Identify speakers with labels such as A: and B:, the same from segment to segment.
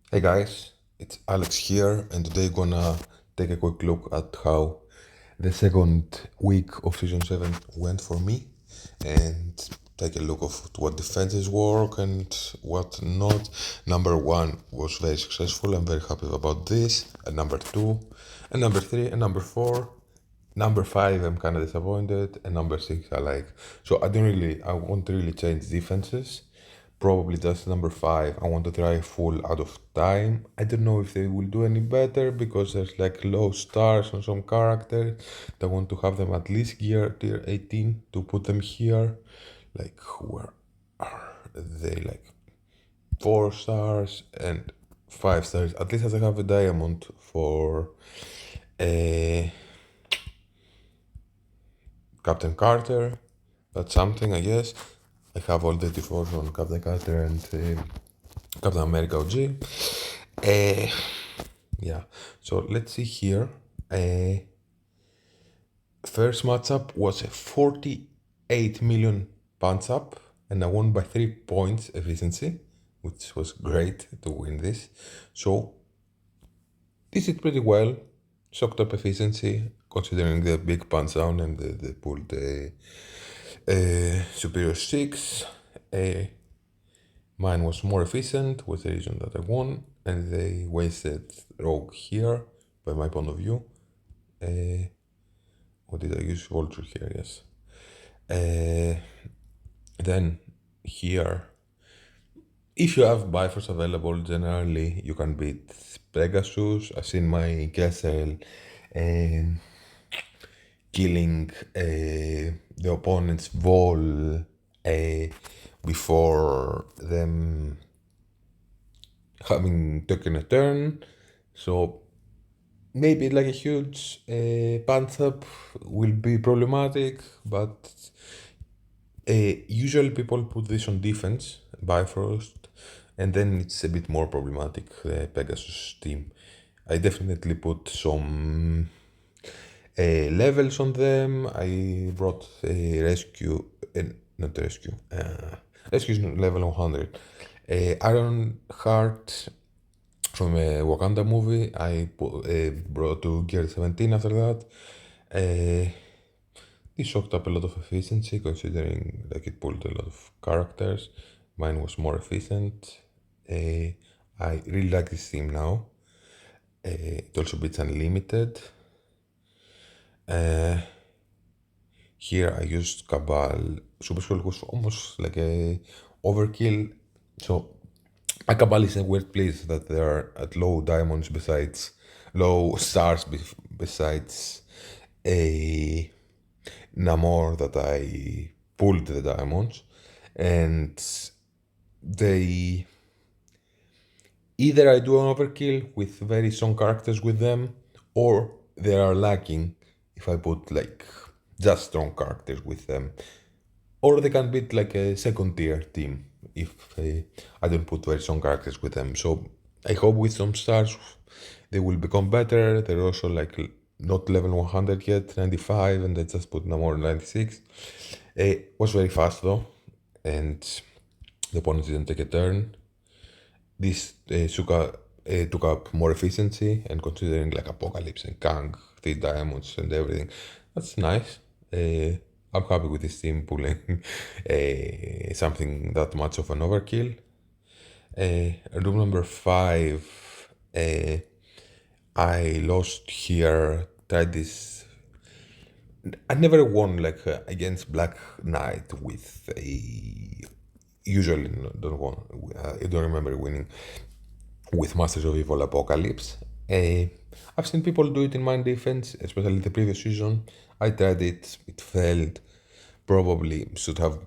A: Hey guys, it's Alex here, and today gonna take a quick look at how the second week of season 7 went for me, and take a look of what defenses work and what not. Number 1 was very successful. I'm very happy about this. And number 2, and number 3, and number 4. Number 5, I'm kind of disappointed, and number 6, I like. So I won't really change defenses. Probably just number 5. I want to try full out of time. I don't know if they will do any better because there's like low stars on some characters. I want to have them at least tier 18 to put them here. Like, where are they? Like 4 stars and 5 stars. At least as I have a diamond for a Captain Carter. That's something, I guess. I have all the defaults on Captain Carter and Captain America OG. Uh, yeah, so let's see here. First matchup was a 48 million punch up, and I won by 3 points efficiency, which was great to win this. So, this is pretty well. Shocked up efficiency, considering the big punch down and the pulled superior 6. Mine was more efficient, was the reason that I won, and they wasted rogue here, by my point of view. What did I use? Vulture here, yes. Then here, if you have Bifrost available, generally you can beat Pegasus. I've seen my Kessel killing the opponent's Vol before them having taken a turn. So maybe like a huge punch up will be problematic, but usually people put this on defense, Bifrost, and then it's a bit more problematic, Pegasus team. I definitely put some levels on them. I brought a rescue, not rescue, rescue is level 100. Iron Heart from a Wakanda movie. I brought to gear 17 after that. It shocked up a lot of efficiency considering like it pulled a lot of characters. Mine was more efficient. I really like this theme now. It also beats unlimited. Here I used Cabal. Super Skull was almost like a overkill. So a Cabal is a weird place that they are at low diamonds besides low stars besides a Namor that I pulled the diamonds, and they either I do an overkill with very strong characters with them, or they are lacking if I put like just strong characters with them, or they can beat like a second tier team if I don't put very strong characters with them. So I hope with some stars they will become better. They're also like not level 100 yet, 95, and I just put Namor 96. Was very fast though, and the opponent didn't take a turn. This took up more efficiency, and considering like Apocalypse and Kang, 3 diamonds and everything, that's nice. I'm happy with this team pulling something that much of an overkill. Room number 5, I lost here. Tried this. I never won like against Black Knight with a. Usually don't want. I don't remember winning with Masters of Evil Apocalypse. I've seen people do it in Mind Defense, especially the previous season. I tried it, it failed. Probably should have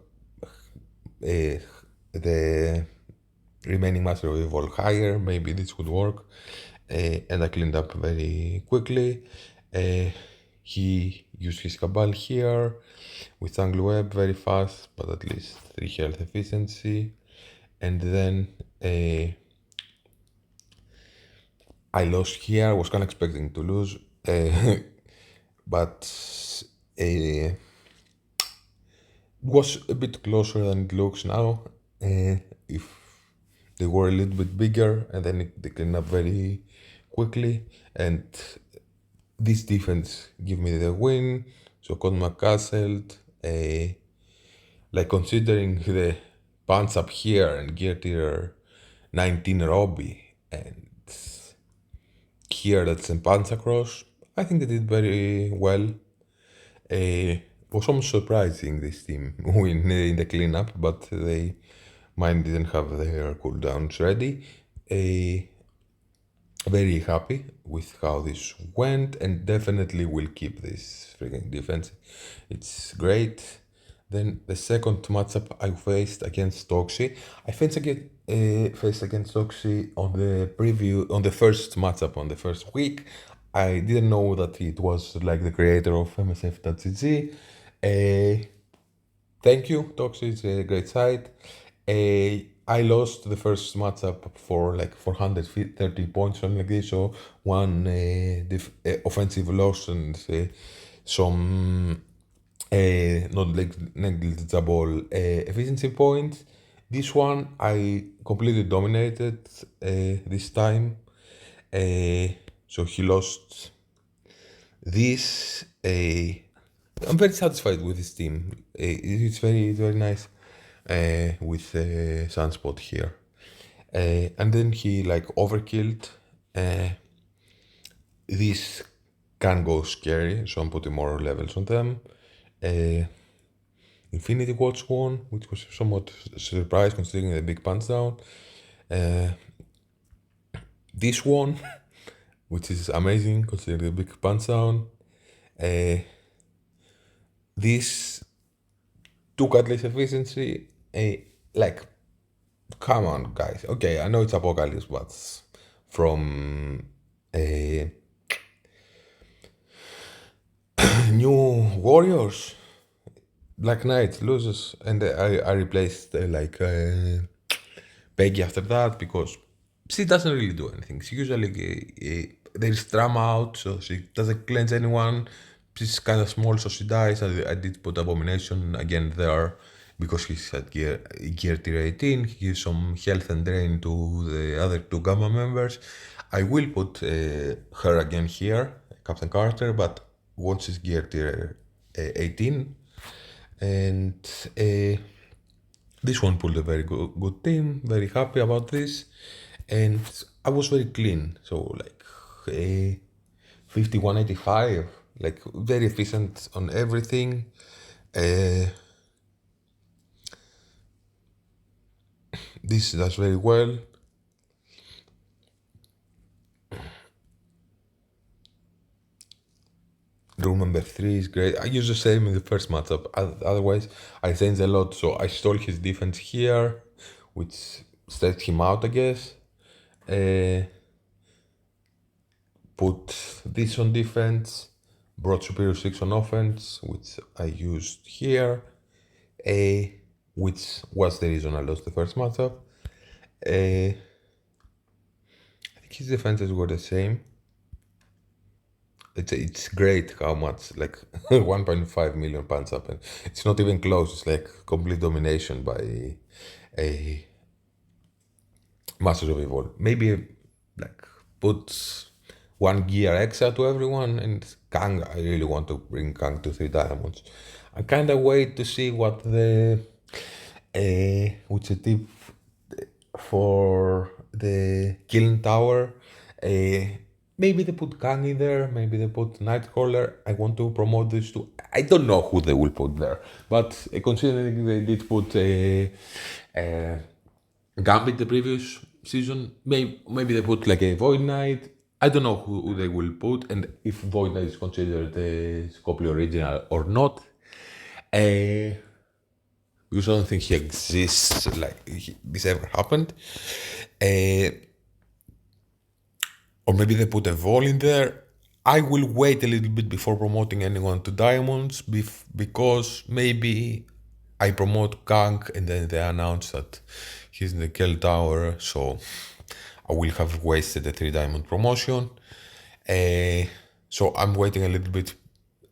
A: the remaining Master of Evil higher. Maybe this would work. And I cleaned up very quickly. He used his Cabal here with Angle Web very fast, but at least 3 health efficiency. And then I lost here. I was kind of expecting to lose, but it was a bit closer than it looks now. If they were a little bit bigger, and then they clean up very quickly. And this defense give me the win. So Conma castled. Like considering the punch up here and gear tier 19 Robbie and here that's in punch across, I think they did very well. Was almost surprising this team win in the cleanup, but mine didn't have their cooldowns ready. Very happy with how this went and definitely will keep this freaking defense. It's great. Then the second matchup I faced against Toxie. I faced against Toxie on the first matchup on the first week. I didn't know that it was like the creator of MSF.gg. Thank you, Toxie. It's a great site. I lost the first matchup for like 430 points, something like this. So one offensive loss and some not like negligible efficiency points. This one I completely dominated this time. So he lost this. I'm very satisfied with this team. It's very nice with Sunspot here. And then he like overkilled. This can go scary, so I'm putting more levels on them. Infinity Watch won, which was somewhat surprised considering the big punch down. This one, which is amazing considering the big punch down. This took at least efficiency. Like, come on, guys. Okay, I know it's Apocalypse, but from New Warriors, Black Knight loses, and I replaced Peggy after that because she doesn't really do anything. She usually there's drama out, so she doesn't cleanse anyone. She's kind of small, so she dies. I did put Abomination again there because he's at gear tier 18. He gives some health and drain to the other two Gamma members. I will put her again here, Captain Carter, but once she's gear tier 18. And this one pulled a very good team, very happy about this. And I was very clean, so like 5185, like very efficient on everything. This does very well. Rule number 3 is great. I use the same in the first matchup. Otherwise, I changed a lot. So I stole his defense here, which stressed him out, I guess. Put this on defense. Brought Superior 6 on offense, which I used here. Which was the reason I lost the first matchup. I think his defenses were the same. It's great how much, like 1.5 million punch up, and it's not even close. It's like complete domination by a Masters of Evil. Maybe like put 1 gear extra to everyone, and Kang, I really want to bring Kang to 3 diamonds. I kind of wait to see what which a tip for the Killing Tower. Maybe they put Kang in there, maybe they put Nightcrawler. I want to promote these two. I don't know who they will put there, but considering they did put Gambit the previous season, maybe they put like a Void Knight. I don't know who they will put, and if Void Knight is considered a Scopely original or not. Because I don't think he exists, like this ever happened. Or maybe they put a Vol in there. I will wait a little bit before promoting anyone to Diamonds because maybe I promote Kang and then they announce that he's in the Kell Tower, so I will have wasted a 3 diamond promotion. So I'm waiting a little bit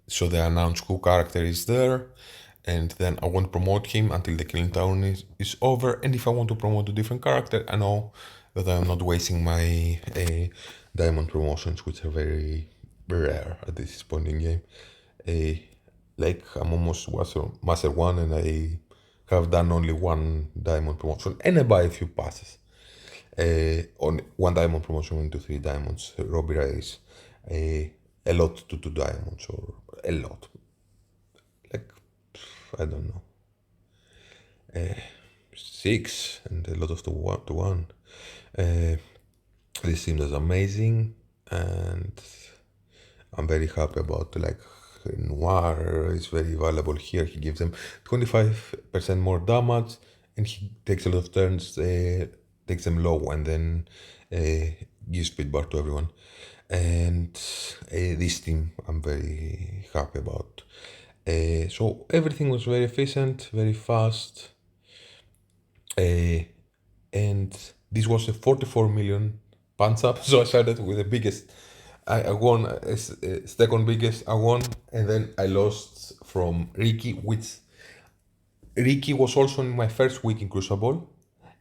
A: so they announce who character is there. and then I won't promote him until the killing town is over. And if I want to promote a different character, I know that I'm not wasting my diamond promotions, which are very rare at this point in game. Uh, like I'm almost master one, and I have done only one diamond promotion, and I buy a few passes. On one diamond promotion into three diamonds. Robbie Race, a lot to two diamonds, or a lot. Like, I don't know, six, and a lot of to one. Uh, this team is amazing, and I'm very happy about like Noir is very valuable here. He gives them 25% more damage, and he takes a lot of turns, takes them low, and then gives speed bar to everyone. And this team I'm very happy about. So everything was very efficient, very fast. Uh, and this was a 44 million punch up. So I started with the biggest. I won, second biggest I won, and then I lost from Ricky, which Ricky was also in my first week in Crucible,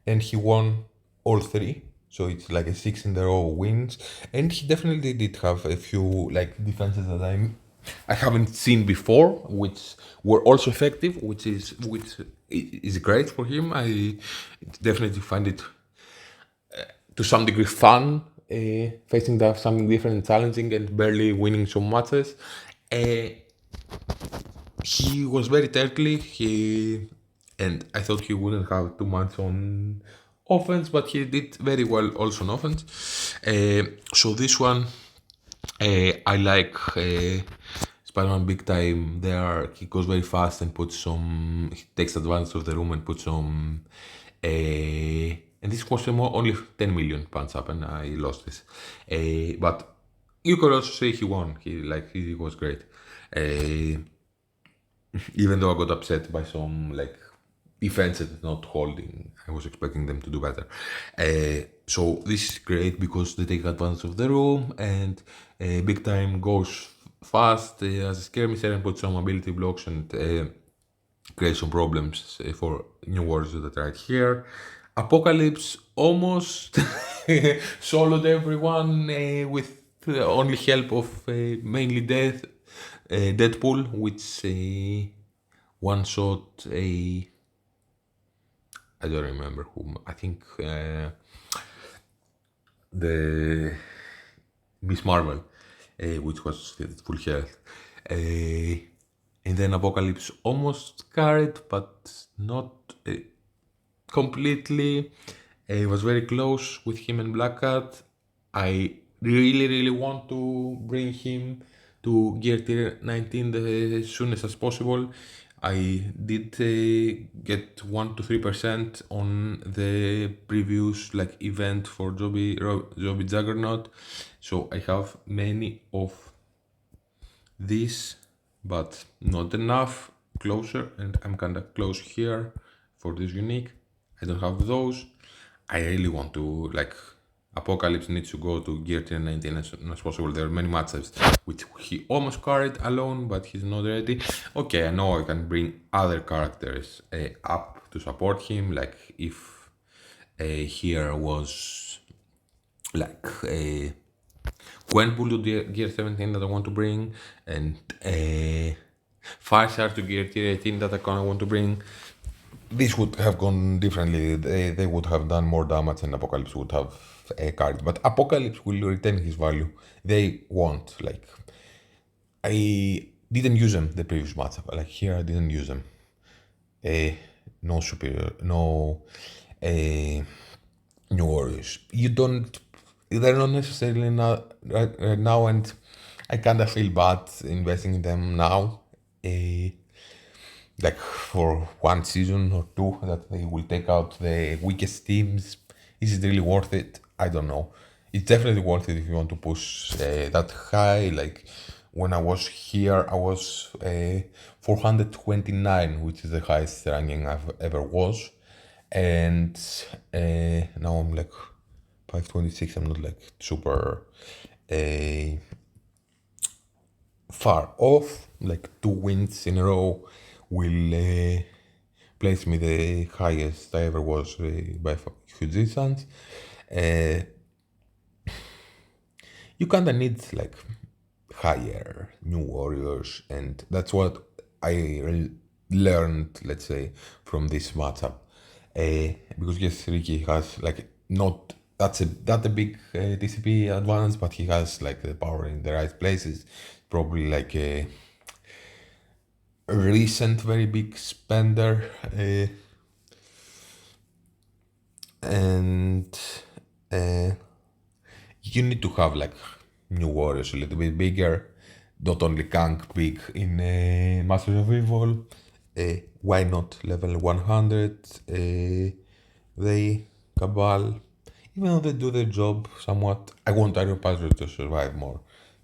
A: and he won all three. So it's like a six in a row wins, and he definitely did have a few like defenses that I haven't seen before, which were also effective, which is great for him. I definitely find it to some degree fun, facing something different and challenging, and barely winning some matches. Uh, he was very turtly. And I thought he wouldn't have too much on offense, but he did very well also on offense. So this one, I like Spider-Man big time. There, he goes very fast and puts some. He takes advantage of the room and puts some. And this cost him only 10 million pounds up, and I lost this. But you could also say he won. He was great. Even though I got upset by some like defenses not holding, I was expecting them to do better. So this is great because they take advantage of the room, and big time goes fast as a scare missile and puts some ability blocks and create some problems for new warriors that are right here. Apocalypse almost soloed everyone with only help of mainly Deadpool, which one shot a. I don't remember whom. I think the Miss Marvel, which was at full health. And then Apocalypse almost carried, but not completely. It was very close with him and Black Cat. I really, really want to bring him to Gear Tier 19 as soon as possible. I did get 1 to 3% on the previous like event for Joby Juggernaut, so I have many of these, but not enough closer, and I'm kinda close here for this unique. I don't have those. I really want to like Apocalypse needs to go to Gear 10 19 as soon as possible. There are many matches which he almost carried alone, but he's not ready. Okay, I know I can bring other characters up to support him. Like if here was like Gwenpool to Gear 17 that I want to bring, and Firestar to Gear Tier 18 that I kind of want to bring. This would have gone differently. They would have done more damage, and Apocalypse would have carried. But Apocalypse will retain his value. They won't. Like, I didn't use them the previous match. Like, here I didn't use them. No superior, no new warriors. You don't. They're not necessarily not right now, and I kind of feel bad investing in them now. Like for one season or two, that they will take out the weakest teams. Is it really worth it? I don't know. It's definitely worth it if you want to push that high. Like when I was here, I was 429, which is the highest ranking I've ever was, and now I'm like 526. I'm not like super far off, like 2 wins in a row, will place me the highest I ever was by a huge distance. Uh, you kinda need like higher new warriors, and that's what I learned, let's say, from this matchup. Because yes, Ricky has like not that a big DCP advance, but he has like the power in the right places. Probably like a recent very big spender, and uh, you need to have like new warriors a little bit bigger, not only Kang big in Masters of Evil. Why not level 100? They Cabal, even though they do their job somewhat, I want Iron Patriot to survive more.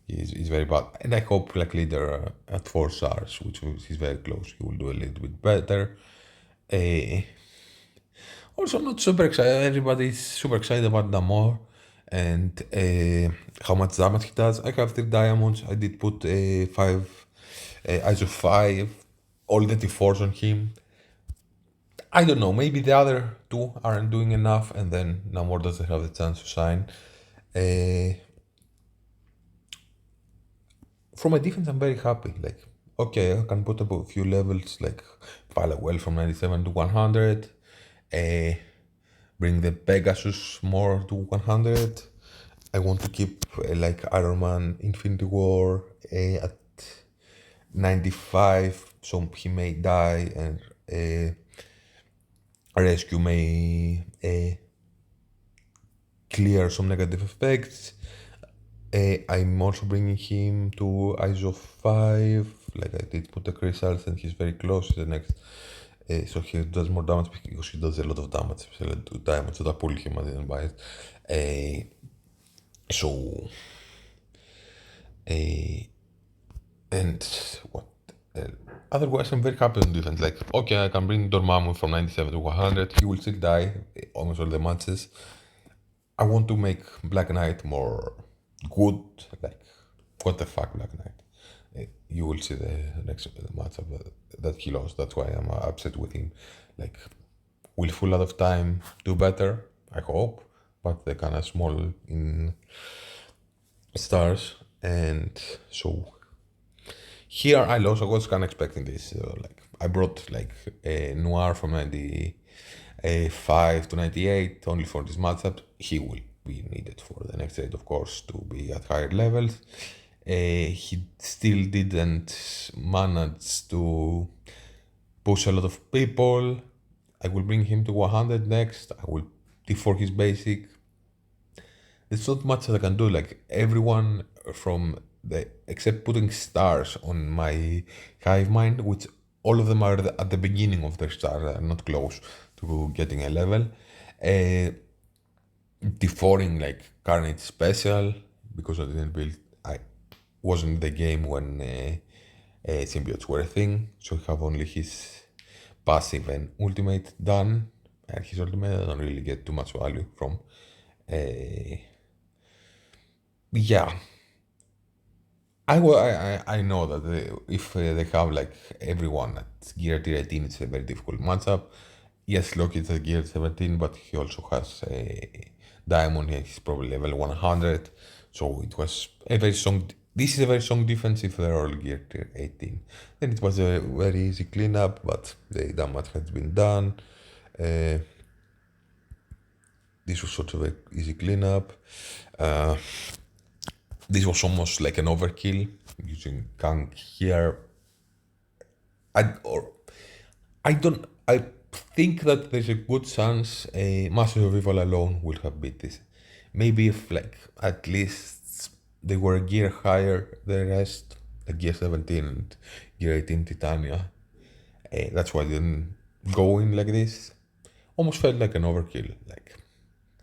A: He's very bad, and I hope like leader at 4 stars, he's very close. He will do a little bit better. Uh, Also, not super excited. Everybody's super excited about Namor and how much damage he does. I have 3 diamonds. I did put 5 eyes of 5, all the T4s on him. I don't know. Maybe the other two aren't doing enough, and then Namor doesn't have the chance to shine. Uh, from a defense, I'm very happy. Like, okay, I can put up a few levels, like Pala well from 97 to 100. Bring the Pegasus more to 100. I want to keep like Iron Man Infinity War at 95, so he may die, and Rescue may clear some negative effects. I'm also bringing him to Eyes of 5, like I did put the crystals, and he's very close to the next. So he does more damage because he does a lot of damage, especially to diamonds that I pull him, I didn't buy it. So, and what? Otherwise, I'm very happy on defense. Like, okay, I can bring Dormammu from 97 to 100. He will still die almost all the matches. I want to make Black Knight more good. Like, what the fuck, Black Knight? You will see the next matchup that he lost. That's why I'm upset with him. Like, will Full Out of Time do better? I hope, but they're kind of small in stars, and so here I also was kind of expecting this. Like I brought like a Noir from 95 to 98 only for this matchup. He will be needed for the next raid, of course, to be at higher levels. He still didn't manage to push a lot of people. I will bring him to 100 next. I will T4 his basic. There's not much that I can do. Like everyone from the except putting stars on my hive mind, which all of them are at the beginning of their stars, are not close to getting a level. Deforing like Carnage Special because I didn't build. I wasn't in the game when symbiotes were a thing, so I have only his passive and ultimate done. And his ultimate I don't really get too much value from. Yeah, I know that if they have like everyone at gear tier 18, it's a very difficult matchup. Yes, Loki is at gear 17, but he also has a diamond. He's probably level 100, so it was a very strong. This is a very strong defense if they're all gear tier 18. Then it was a very easy cleanup, but the damage has been done. This was sort of an easy cleanup. This was almost like an overkill using Kang here. I don't. I think that there's a good chance a Masters of Evil alone would have beat this. Maybe if like at least they were a gear higher the rest, like gear 17 and gear 18 Titania. That's why I didn't go in like this. Almost felt like an overkill. Like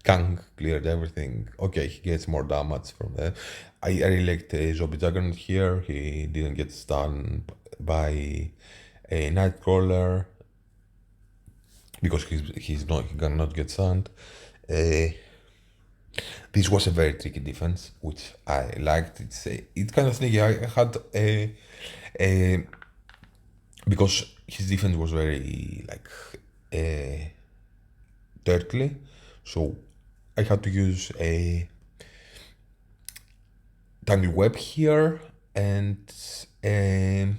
A: Kang cleared everything. Okay, he gets more damage from that. I really liked Zombie Juggernaut here. He didn't get stunned by a Nightcrawler because he cannot get stunned. This was a very tricky defense, which I liked. It's kind of sneaky. I had a because his defense was very like uh, dirtly, so I had to use a tangle web here, and um,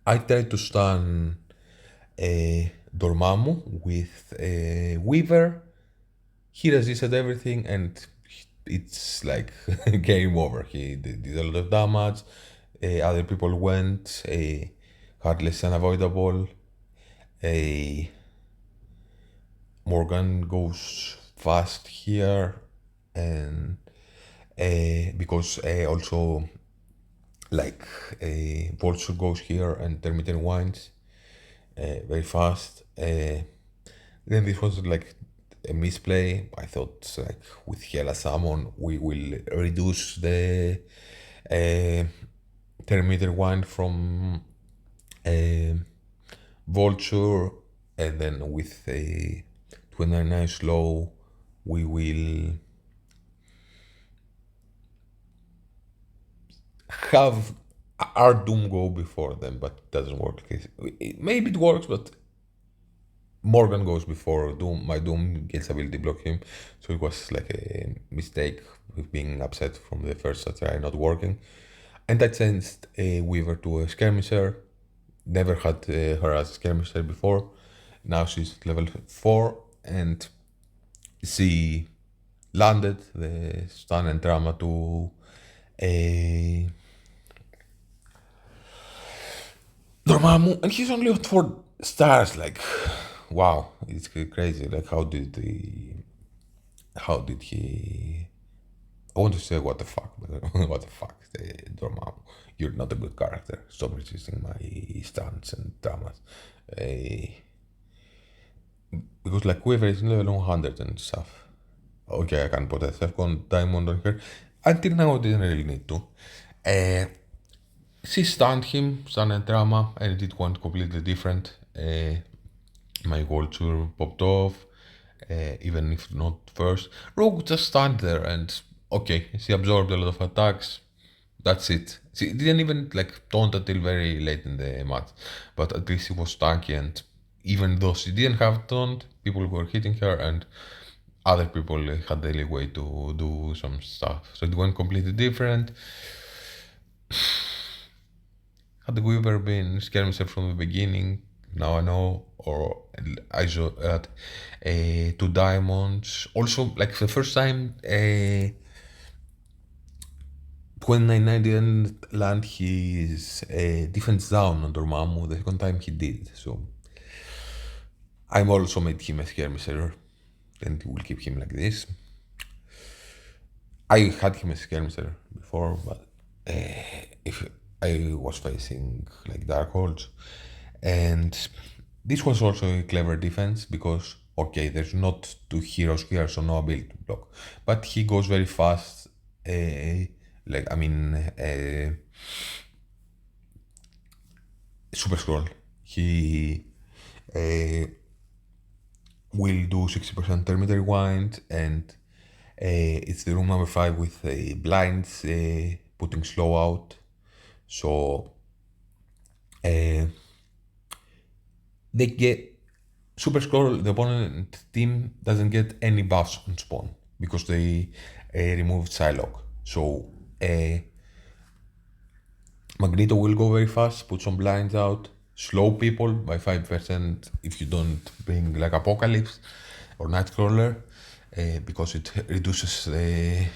A: I tried to stun Dormammu with a Weaver. He resisted everything, and it's like game over. He did a lot of damage. Other people went. Heartless unavoidable. A Morgan goes fast here, and because also like Vulture goes here and Terminator winds very fast. Then this was like a misplay. I thought like with Hela Summon we will reduce the uh, Terminator wind from uh, Vulture, and then with a 29 slow we will have our Doom go before them, but it doesn't work. Maybe it works, but Morgan goes before Doom. My Doom gets ability block him, so it was like a mistake with being upset from the first try not working. And I changed a Weaver to a Skirmisher. Never had her as a Skirmisher before. Now she's level 4, and she landed the stun and drama to a Dormammu, and he's only on 4 stars. Like, wow, it's crazy. Like, how did he? I want to say what the fuck, but what the fuck, Dormammu? You're not a good character. Stop resisting my stunts and dramas. Uh, because like Quiver is level 100 and stuff. Okay, I can put a second diamond on her. Until now, I didn't really need to. Uh, she stunned him, stunned and drama, and it went completely different. My vulture popped off, even if not first. Rogue just stand there and okay, she absorbed a lot of attacks. That's it. She didn't even like taunt until very late in the match, but at least she was tanky, and even though she didn't have taunt, people were hitting her, and other people had the leeway to do some stuff. So it went completely different. Had the Weaver been skirmisher from the beginning, now I know, or I had 2 diamonds. Also, like the first time, 29 didn't land his defense down on Dormammu. The second time he did, so I'm also made him a skirmisher, and we'll keep him like this. I had him as skirmisher before, but if I was facing like Darkholds, and this was also a clever defense because okay, there's not 2 heroes here, so no ability to block, but he goes very fast. Like I mean, Super Scroll. He will do 60% Terminator Rewind, and it's the room number 5 with blinds putting slow out. So they get Super Scroll. The opponent team doesn't get any buffs on spawn because they removed Psylocke. So Magneto will go very fast, put some blinds out, slow people by 5% if you don't bring like Apocalypse or Nightcrawler, because it reduces the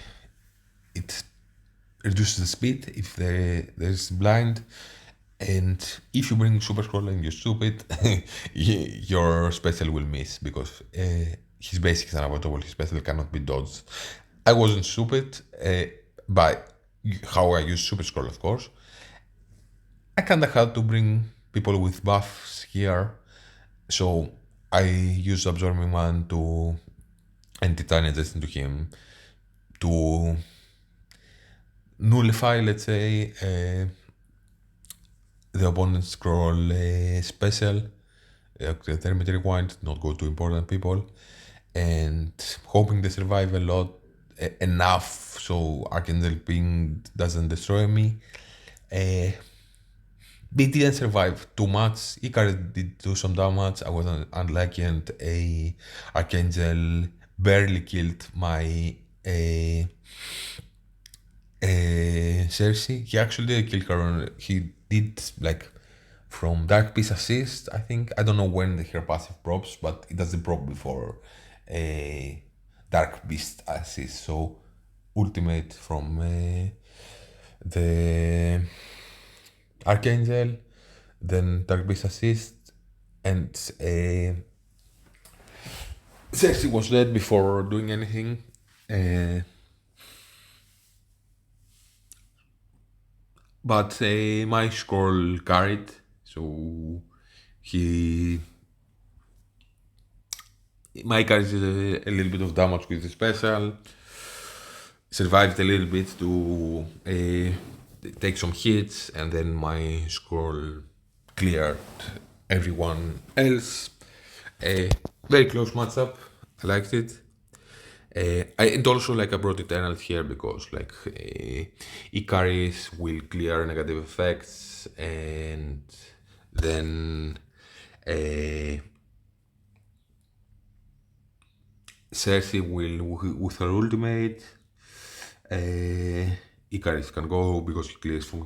A: speed if there's blind. And if you bring Super Scroll and you're stupid, your special will miss because his basic is unavoidable, his special cannot be dodged. I wasn't stupid by how I use Super Scroll, of course. I kinda had to bring people with buffs here, so I used Absorbing Man to and Titania just into him to nullify, let's say, the opponent's scroll special, Terminator Rewind, not go to important people, and hoping they survive a lot enough so Archangel Ping doesn't destroy me. They didn't survive too much. Icarus did do some damage. I was unlucky, and a Archangel barely killed my uh, Cersei. He actually did kill her. He did like from Dark Beast assist. I think I don't know when her passive props, but it does the prop before a Dark Beast assist. So ultimate from the Archangel, then Dark Beast assist, and Cersei was dead before doing anything. But my scroll carried, so he my carries a little bit of damage with the special. Survived a little bit to take some hits, and then my scroll cleared everyone else. Very close matchup. I liked it. And also like I brought Eternal here because like Icarus will clear negative effects, and then Cersei will with her ultimate. Icarus can go because he clears from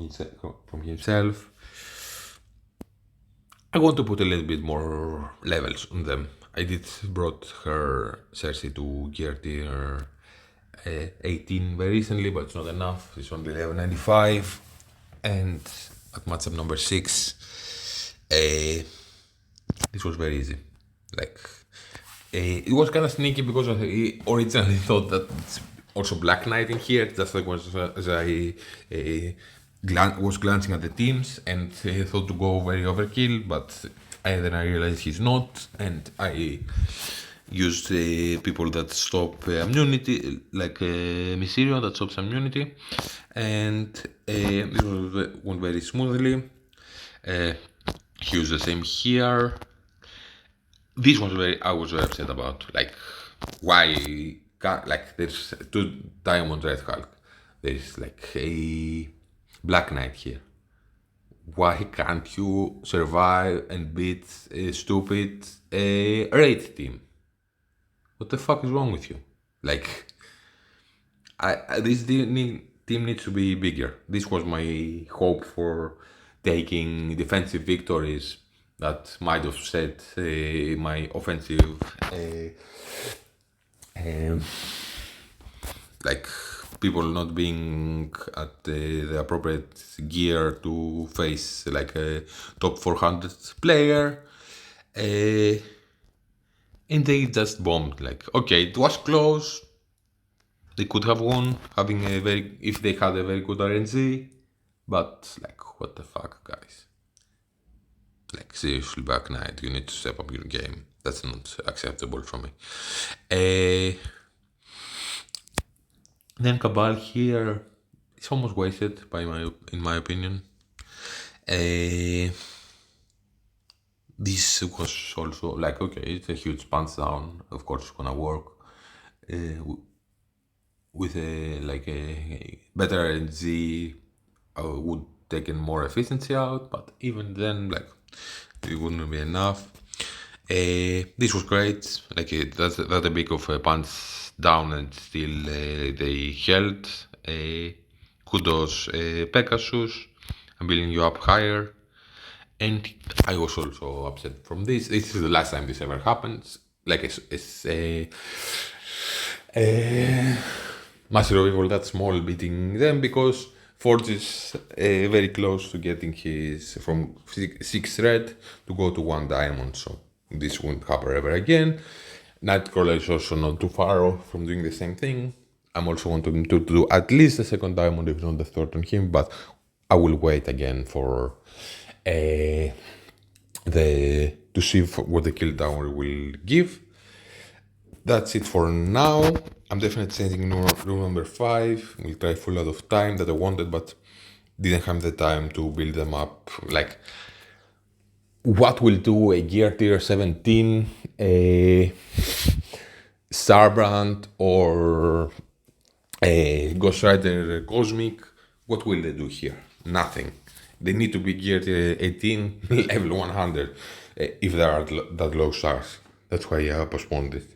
A: himself. I want to put a little bit more levels on them. I did brought her Cersei to gear tier 18 very recently, but it's not enough. It's only 1195, and at matchup number 6, this was very easy. Like it was kind of sneaky because I originally thought that it's also Black Knight in here. Just like as I was glancing at the teams and thought to go very overkill, but then I realized he's not, and I used people that stop immunity, like Mysterio that stops immunity, and this went very smoothly. He used the same here. This was I was very upset about, like, why, like, there's 2 Diamond Red Hulk, there's like a Black Knight here. Why can't you survive and beat a stupid raid team? What the fuck is wrong with you? Like, this team needs to be bigger. This was my hope for taking defensive victories that might have set my offensive like people not being at the appropriate gear to face like a top 400 player, and they just bombed. Like, okay, it was close. They could have won having if they had a very good RNG, but like, what the fuck, guys? Like, seriously, Black Knight, you need to step up your game. That's not acceptable for me. Then Cabal here is almost wasted in my opinion. This was also like, okay, it's a huge punch down. Of course, it's gonna work with a better RNG. Would taken more efficiency out, but even then, like, it wouldn't be enough. This was great. Like, that's a big of a punch down, and still they held. Kudos, Pegasus. I'm building you up higher. And I was also upset from this. This is the last time this ever happens. Like, it's Master of Evil that small beating them because Forge is very close to getting his from 6 red to go to 1 diamond, so this won't happen ever again. Nightcrawler is also not too far off from doing the same thing. I'm also wanting to do at least the 2nd diamond, if not the 3rd on him, but I will wait again for to see what the kill down will give. That's it for now. I'm definitely changing room number 5. We'll try full out of time that I wanted, but didn't have the time to build them up. Like, what will do a gear tier 17, a Starbrand, or a Ghost Rider Cosmic? What will they do here? Nothing. They need to be geared 18, level 100, if there are that low stars. That's why I postponed it.